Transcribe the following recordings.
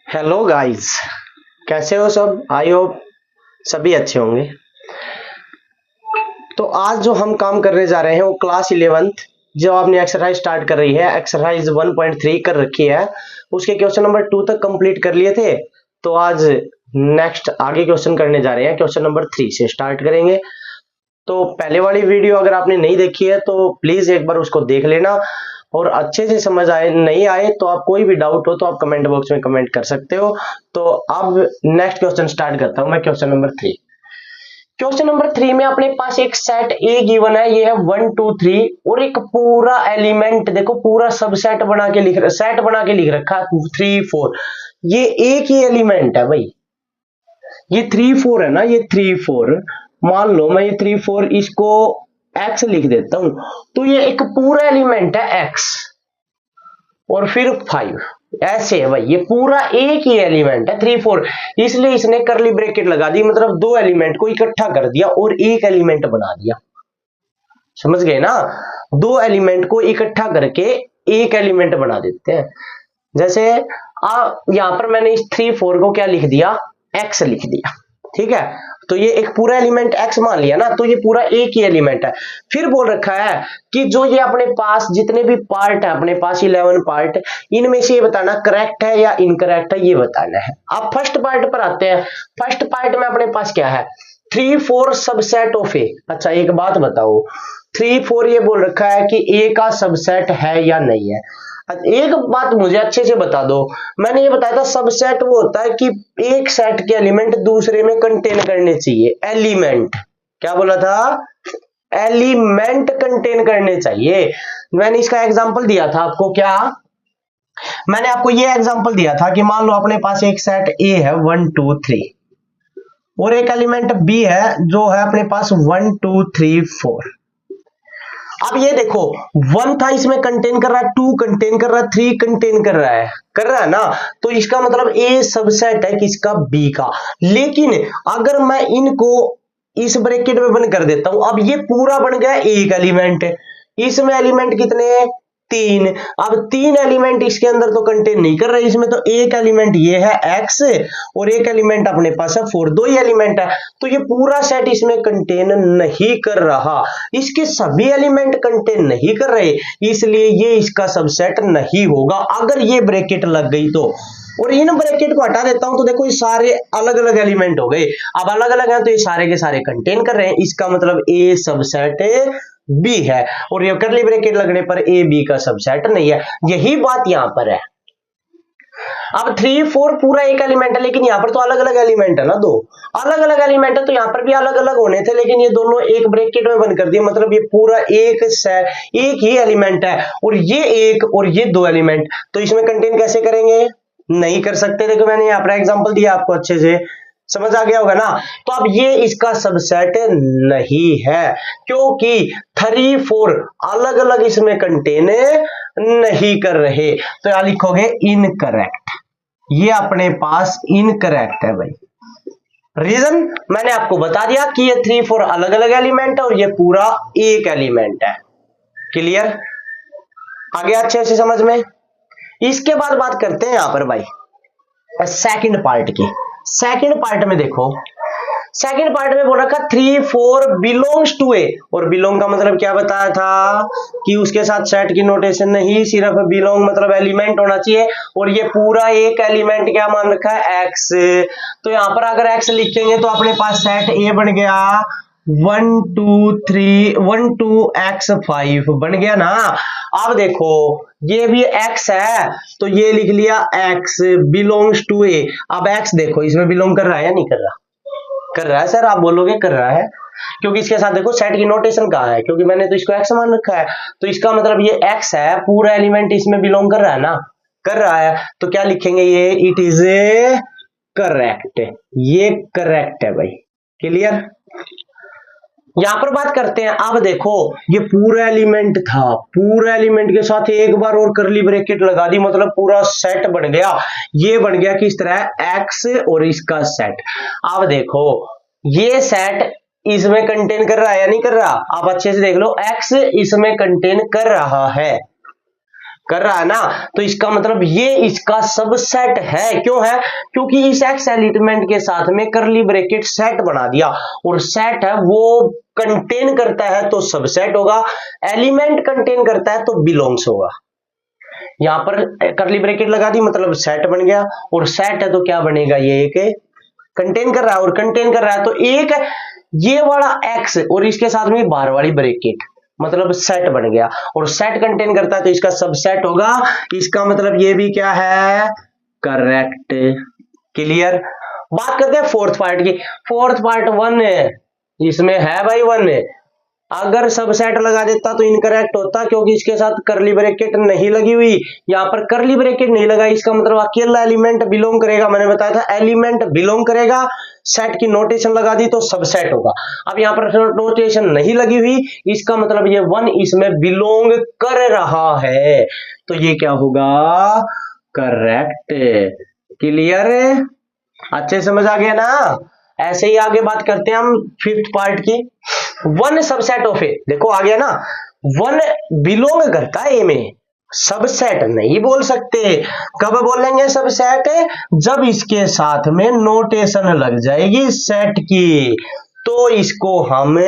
Hello guys, कैसे हो सब। आई होप सभी अच्छे होंगे। तो आज जो हम काम करने जा रहे हैं वो क्लास 11th जो आपने एक्सरसाइज स्टार्ट कर रही है, एक्सरसाइज 1.3 कर रखी है, उसके क्वेश्चन नंबर 2 तक कंप्लीट कर लिए थे। तो आज नेक्स्ट आगे क्वेश्चन करने जा रहे हैं, क्वेश्चन नंबर 3 से स्टार्ट करेंगे। तो पहले वाली वीडियो अगर आपने नहीं देखी है तो प्लीज एक बार उसको देख लेना, और अच्छे से समझ आए नहीं आए तो आप कोई भी डाउट हो तो आप कमेंट बॉक्स में कमेंट कर सकते हो। तो अब नेक्स्ट क्वेश्चन स्टार्ट करता हूं मैं, क्वेश्चन नंबर 3। क्वेश्चन नंबर 3 में अपने पास एक सेट ए गिवन है, ये है 1 2 3, और एक पूरा एलिमेंट देखो, पूरा सबसेट बना के लिख सेट बना के लिख रखा है 3 4। ये एक ही एलिमेंट है भाई, ये 3 4 है ना, ये 3 4। मान लो मैं ये 3 4 इसको x लिख देता हूं, तो ये एक पूरा एलिमेंट है x और फिर 5, ऐसे है भाई। ये पूरा एक ही एलिमेंट है 3 4, इसलिए इसने करली ब्रैकेट लगा दी, मतलब दो एलिमेंट को इकट्ठा कर दिया और एक एलिमेंट बना दिया। समझ गए ना, दो एलिमेंट को इकट्ठा करके एक एलिमेंट बना देते हैं। जैसे यहां पर मैंने इस 3 4 को क्या लिख दिया, x लिख दिया, ठीक है। तो ये एक पूरा एलिमेंट x मान लिया ना, तो ये पूरा एक ही एलिमेंट है। फिर बोल रखा है कि जो ये अपने पास जितने भी पार्ट है, अपने पास 11 पार्ट, इनमें से ये बताना करेक्ट है या इनकरेक्ट है, ये बताना है। अब फर्स्ट पार्ट पर आते हैं। फर्स्ट पार्ट में अपने पास क्या है, 3 4 सबसेट ऑफ ए। अच्छा एक बात बताओ, 3 4 ये बोल रखा है कि ए का सबसेट है या नहीं है। एक बात मुझे अच्छे से बता दो, मैंने ये बताया था सबसेट वो होता है कि एक सेट के एलिमेंट दूसरे में कंटेन करने चाहिए। एलिमेंट क्या बोला था, एलिमेंट कंटेन करने चाहिए। मैंने इसका एग्जांपल दिया था आपको, क्या मैंने आपको ये एग्जांपल दिया था कि मान लो अपने पास एक सेट ए है 1 2 3 और एक एलिमेंट बी है जो है अपने पास 1 2 3 4। अब ये देखो, 1 था इसमें कंटेन कर रहा है, 2 कंटेन कर रहा है, 3 कंटेन कर रहा है ना, तो इसका मतलब ए सबसेट है किसका, बी का। लेकिन अगर मैं इनको इस ब्रैकेट में बंद कर देता हूं, अब ये पूरा बन गया एक एलिमेंट, इसमें एलिमेंट कितने, 3। अब 3 एलिमेंट इसके अंदर तो कंटेन नहीं कर रहे, इसमें तो एक एलिमेंट ये है x और एक एलिमेंट अपने पास है 4, दो ही एलिमेंट है। तो ये पूरा सेट इसमें कंटेन नहीं कर रहा, इसके सभी एलिमेंट कंटेन नहीं कर रहे, इसलिए ये इसका सबसेट नहीं होगा अगर ये ब्रैकेट लग गई तो। और इन ब्रैकेट को हटा देता हूं तो देखो ये सारे अलग अलग एलिमेंट हो गए। अब अलग अलग हैं तो ये सारे के सारे कंटेन कर रहे हैं, इसका मतलब ए सबसेट बी है, और ये करली ब्रैकेट लगने पर ए बी का सबसेट नहीं है। यही बात यहां पर है। अब 3 4 पूरा एक एलिमेंट है, लेकिन यहां पर तो अलग अलग एलिमेंट है ना, दो अलग अलग एलिमेंट है, तो यहां पर भी अलग अलग होने थे, लेकिन ये दोनों एक ब्रैकेट में बंद कर दिए, मतलब ये पूरा एक ही एलिमेंट है, और ये एक और ये दो एलिमेंट, तो इसमें कंटेन कैसे करेंगे, नहीं कर सकते। देखो मैंने यहां पर एग्जांपल दिया आपको, अच्छे से समझ आ गया होगा ना। तो अब ये इसका सबसेट नहीं है, क्योंकि 3 4 अलग अलग इसमें कंटेन नहीं कर रहे, तो यहां लिखोगे इनकरेक्ट। ये अपने पास इनकरेक्ट है भाई। रीजन मैंने आपको बता दिया कि ये 3 4 अलग अलग एलिमेंट है और ये पूरा एक एलिमेंट है। क्लियर, आ गया अच्छे से समझ में। इसके बाद बात करते हैं यहां पर भाई सेकंड पार्ट की। सेकंड पार्ट में देखो, सेकंड पार्ट में बोल रखा 3 4 बिलोंग्स टू ए, और बिलोंग का मतलब क्या बताया था कि उसके साथ सेट की नोटेशन नहीं, सिर्फ बिलोंग मतलब एलिमेंट होना चाहिए, और ये पूरा एक एलिमेंट क्या मान रखा है, एक्स। तो यहां पर अगर एक्स लिखेंगे तो अपने पास सेट ए बन गया 1 2 3 1 2 x 5 बन गया ना। अब देखो ये भी x है, तो ये लिख लिया x बिलोंग्स टू ए। अब x देखो इसमें बिलोंग कर रहा है या नहीं कर रहा, कर रहा है सर, आप बोलोगे कर रहा है, क्योंकि इसके साथ देखो सेट की नोटेशन कहां है, क्योंकि मैंने तो इसको x मान रखा है, तो इसका मतलब ये x है, पूरा एलिमेंट इसमें बिलोंग कर रहा है ना, कर रहा है, तो क्या लिखेंगे, ये इट इज करेक्ट, ये करेक्ट है भाई। क्लियर, यहां पर बात करते हैं। अब देखो ये पूरा एलिमेंट था, पूरा एलिमेंट के साथ एक बार और करली ब्रैकेट लगा दी, मतलब पूरा सेट बन गया। ये बन गया किस तरह, एक्स और इसका सेट। अब देखो ये सेट इसमें कंटेन कर रहा है या नहीं कर रहा, आप अच्छे से देख लो, एक्स इसमें कंटेन कर रहा है, कर रहा है ना, तो इसका मतलब ये इसका सबसेट है। क्यों है? क्योंकि इस एक्स एलिमेंट के साथ में करली ब्रैकेट सेट बना दिया, और सेट है वो कंटेन करता है तो सबसेट होगा, एलिमेंट कंटेन करता है तो बिलोंग्स होगा। यहां पर करली ब्रैकेट लगा दी मतलब सेट बन गया, और सेट है तो क्या बनेगा, ये एक कंटेन कर रहा है, और कंटेन कर रहा है तो एक ये वाला एक्स और इसके साथ में बाहर वाली ब्रैकेट मतलब सेट बन गया, और सेट कंटेन करता है तो इसका सबसेट होगा। इसका मतलब ये भी क्या है, करेक्ट। क्लियर। बात करते हैं फोर्थ पार्ट की। फोर्थ पार्ट 1 है, इसमें है भाई 1 है। अगर सबसेट लगा देता तो इनकरेक्ट होता, क्योंकि इसके साथ करली ब्रैकेट नहीं लगी हुई। यहां पर करली ब्रैकेट नहीं लगा, इसका मतलब अकेला एलिमेंट बिलोंग करेगा। मैंने बताया था एलिमेंट बिलोंग करेगा, सेट की नोटेशन लगा दी तो सबसेट होगा। अब यहां पर नोटेशन नहीं लगी हुई, इसका मतलब ये 1 इसमें बिलोंग कर रहा है, तो ये क्या होगा, करेक्ट। क्लियर, अच्छे समझ आ गया ना। ऐसे ही आगे बात करते हैं हम फिफ्थ पार्ट की। 1 सबसेट ऑफ ए, देखो आ गया ना, 1 बिलोंग करता है ए में, सबसेट नहीं बोल सकते। कब बोलेंगे सबसेट, जब इसके साथ में नोटेशन लग जाएगी सेट की, तो इसको हम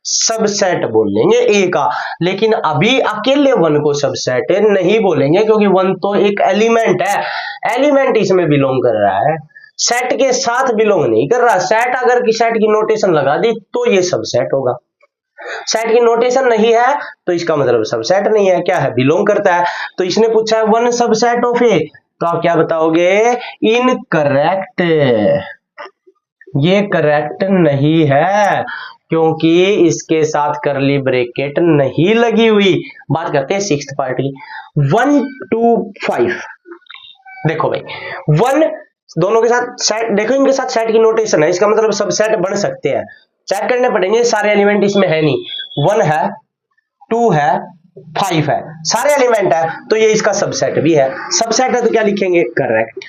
सबसेट बोलेंगे ए का। लेकिन अभी अकेले 1 को सबसेट नहीं बोलेंगे, क्योंकि 1 तो एक एलिमेंट है, एलिमेंट इसमें बिलोंग कर रहा है, सेट के साथ बिलोंग नहीं कर रहा। सेट अगर की सेट की नोटेशन लगा दी तो ये सबसेट होगा, सेट की नोटेशन नहीं है तो इसका मतलब सबसेट नहीं है, क्या है, बिलोंग करता है। तो इसने पूछा है 1 सबसेट ऑफ ए, तो आप क्या बताओगे, इनकरेक्ट। ये करेक्ट नहीं है, क्योंकि इसके साथ करली ब्रैकेट नहीं लगी हुई। बात करते हैं सिक्स्थ पार्ट की। 1 2 5, देखो भाई 1 दोनों के साथ सेट, देखो इनके साथ सेट की नोटेशन है, इसका मतलब सबसेट बन सकते हैं। चेक करने पड़ेंगे, सारे एलिमेंट इसमें है नहीं, 1 है 2 है 5 है, सारे एलिमेंट है, तो ये इसका सबसेट भी है। सबसेट है तो क्या लिखेंगे, करेक्ट।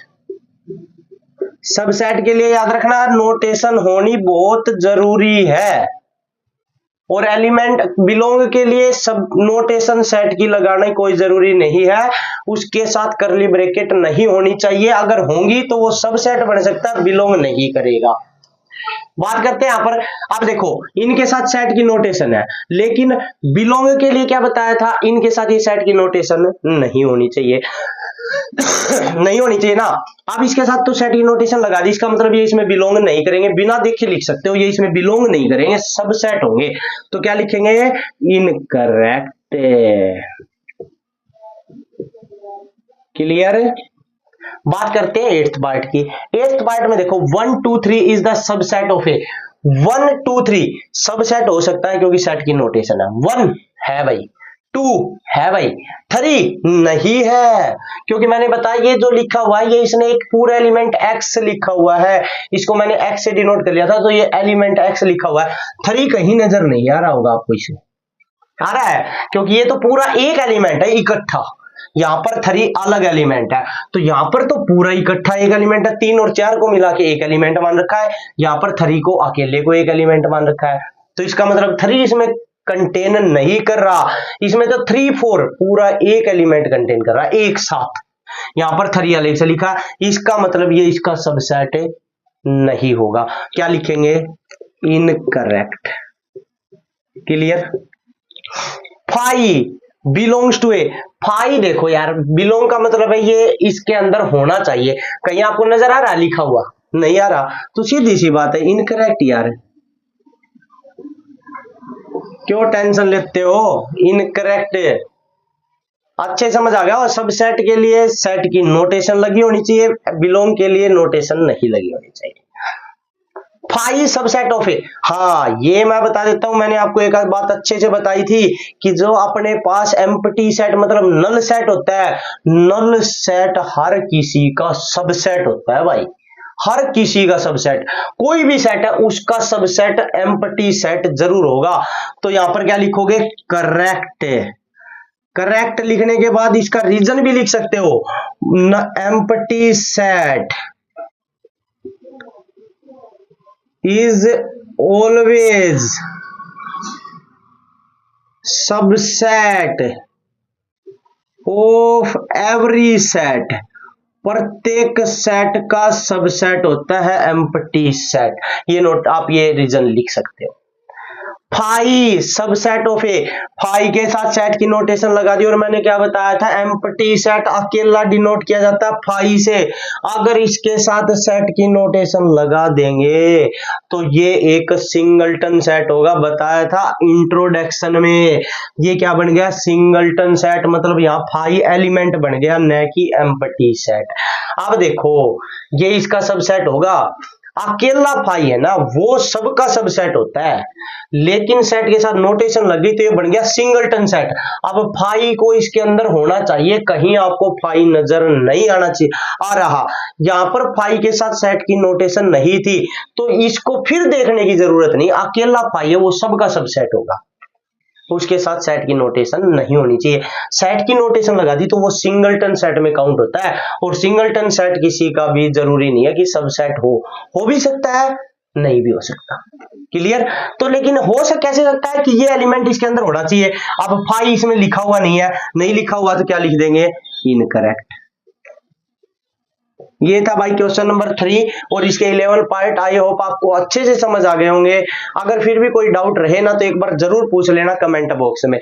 सबसेट के लिए याद रखना नोटेशन होनी बहुत जरूरी है, और एलिमेंट बिलोंग के लिए सब नोटेशन सेट की लगाना कोई जरूरी नहीं है, उसके साथ करली ब्रैकेट नहीं होनी चाहिए। अगर होंगी तो वो सबसेट बन सकता है, बिलोंग नहीं करेगा। बात करते हैं यहां पर, अब देखो इनके साथ सेट की नोटेशन है, लेकिन बिलोंग के लिए क्या बताया था, इनके साथ ये सेट की नोटेशन नहीं होनी चाहिए नहीं होनी चाहिए ना। अब इसके साथ तो सेट की नोटेशन लगा दी, इसका मतलब ये इसमें बिलोंग नहीं करेंगे, बिना देखे लिख सकते हो, ये इसमें बिलोंग नहीं करेंगे, सब सेट होंगे, तो क्या लिखेंगे, इनकरेक्ट। क्लियर। बात करते हैं एट्थ पार्ट की। एट्थ पार्ट में देखो 1 2 3 is the subset of A. 1 2 3 subset हो सकता है क्योंकि सेट की नोटेशन है। 1 है भाई, 2 है भाई, 3 नहीं है, क्योंकि मैंने बताया ये जो लिखा हुआ है ये इसने एक पूरा एलिमेंट एक्स लिखा हुआ है, इसको मैंने एक्स से डिनोट कर लिया था, तो ये एलिमेंट एक्स लिखा हुआ है। 3 कहीं नजर नहीं आ रहा होगा आपको, इसमें आ रहा है क्योंकि ये तो पूरा एक एलिमेंट है इकट्ठा, यहां पर 3 अलग एलिमेंट है, तो यहां पर तो पूरा इकट्ठा एक एलिमेंट है, 3 और 4 को मिला के एक एलिमेंट मान रखा है, यहां पर 3 को अकेले को एक एलिमेंट मान रखा है, तो इसका मतलब 3 इसमें कंटेन नहीं कर रहा, इसमें तो 3 4 पूरा एक एलिमेंट कंटेन कर रहा है एक साथ। यहां पर 3 अलग से लिखा, इसका मतलब ये इसका सबसेट नहीं होगा, क्या लिखेंगे, इनकरेक्ट। क्लियर। 5 बिलोंग्स टू ए। 5 देखो यार, बिलोंग का मतलब है ये इसके अंदर होना चाहिए, कहीं आपको नजर आ रहा है लिखा हुआ, नहीं आ रहा, तो सीधी सी बात है इनकरेक्ट यार, क्यों टेंशन लेते हो, इनकरेक्ट। अच्छे समझ आ गया। और सबसेट के लिए सेट की नोटेशन लगी होनी चाहिए, बिलोंग के लिए नोटेशन नहीं लगी होनी चाहिए। 5 सबसेट ऑफ ए, हाँ ये मैं बता देता हूं, मैंने आपको एक बात अच्छे से बताई थी कि जो अपने पास एम्प्टी सेट मतलब नल सेट होता है, नल सेट हर किसी का सबसेट होता है भाई, हर किसी का सबसेट, कोई भी सेट है उसका सबसेट एम्प्टी सेट जरूर होगा। तो यहां पर क्या लिखोगे, करेक्ट। करेक्ट लिखने के बाद इसका रीजन भी लिख सकते हो, empty set is always subset of every set, प्रत्येक सेट का सबसेट होता है एम्प्टी सेट। ये नोट आप ये रीजन लिख सकते हो। Phi subset of A, phi के साथ सेट की नोटेशन लगा दी और मैंने क्या बताया था, एम्प्टी सेट अकेला डिनोट किया जाता है फाई से। अगर इसके साथ सेट की नोटेशन लगा देंगे तो ये एक सिंगलटन सेट होगा। बताया था इंट्रोडक्शन में, ये क्या बन गया, सिंगलटन सेट, मतलब यहाँ फाई एलिमेंट बन गया न कि एम्प्टी सेट। अब देखो ये इसका सबसेट होगा, अकेला फाई है ना वो सबका सबसेट होता है, लेकिन सेट के साथ नोटेशन लगी तो ये बन गया सिंगलटन सेट। अब फाई को इसके अंदर होना चाहिए, कहीं आपको फाई नजर नहीं आना चाहिए, आ रहा, यहां पर फाई के साथ सेट की नोटेशन नहीं थी तो इसको फिर देखने की जरूरत नहीं, अकेला फाई है वो सबका सबसेट होगा, उसके साथ सेट की नोटेशन नहीं होनी चाहिए। सेट की नोटेशन लगा दी तो वो सिंगलटन सेट में काउंट होता है, और सिंगलटन सेट किसी का भी जरूरी नहीं है कि सबसेट हो भी सकता है, नहीं भी हो सकता। क्लियर? तो लेकिन कैसे सकता है कि ये एलिमेंट इसके अंदर होना चाहिए। अब फाई इसमें लिखा हुआ नहीं है, नहीं लिखा हुआ तो क्या लिख देंगे, इनकरेक्ट। ये था भाई क्वेश्चन नंबर 3 और इसके 11 पार्ट। आई होप आपको अच्छे से समझ आ गए होंगे। अगर फिर भी कोई डाउट रहे ना तो एक बार जरूर पूछ लेना कमेंट बॉक्स में।